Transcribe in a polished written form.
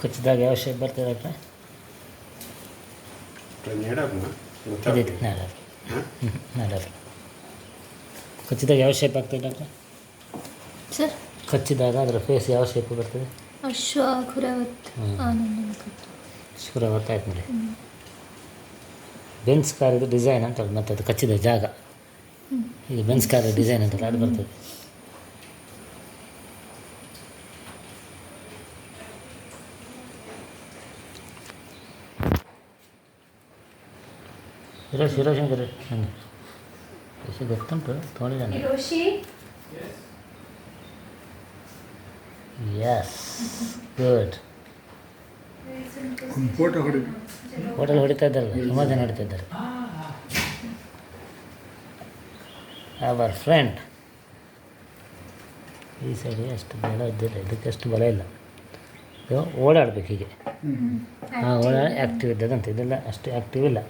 ಕಚ್ಚಿದಾಗ ಯಾವ ಶೇಪ್ ಬರ್ತದೆ ಡಾಕ್ಟ್ರೆ? ನಾಡರ್. ಕಚ್ಚಿದಾಗ ಯಾವ ಶೇಪ್ ಆಗ್ತದೆ ಡಾಕ್ಟ್ರೆ? ಸರ್ ಕಚ್ಚಿದಾಗ ಅದರ ಫೇಸ್ ಯಾವ ಶೇಪ್ ಬರ್ತದೆ? ಶುರ ಗೊತ್ತಾಯ್ತು ನೋಡಿ. ಬೆನ್ಸ್ ಕಾರಿದು ಡಿಸೈನ್ ಅಂತ ಹೇಳಿ ಮತ್ತು ಅದು ಕಚ್ಚಿದ ಜಾಗ ಈಗ ಬೆನ್ಸ್ ಕಾರ್ ಡಿಸೈನ್ ಅಂತಲ್ಲ ಅದು ಬರ್ತದೆ. ಶಿರೋಶಂಕರ್ ನನಗೆ ಗೊತ್ತುಂಟು ತೊಗೊಂಡಿದ್ದಾನೆ. Yes good. ಹೋಟೆಲ್ ಹೊಡಿತಾ ಇದ್ದಾರಲ್ಲ, ಸುಮಾರು ಜನ ಹೊಡಿತಾ ಇದ್ದಾರೆ. ಅವರ್ ಫ್ರೆಂಡ್ ಈ ಸೈಡಿಗೆ ಅಷ್ಟು ಬಲ ಇದ್ದಿಲ್ಲ, ಇದಕ್ಕೆ ಅಷ್ಟು ಬಲ ಇಲ್ಲ. ಇದು ಓಡಾಡಬೇಕು ಹೀಗೆ. ಓಡಾಡಿ ಆ್ಯಕ್ಟಿವ್ ಇದ್ದದಂತೆ, ಇದೆಲ್ಲ ಅಷ್ಟು ಆ್ಯಕ್ಟಿವ್ ಇಲ್ಲ.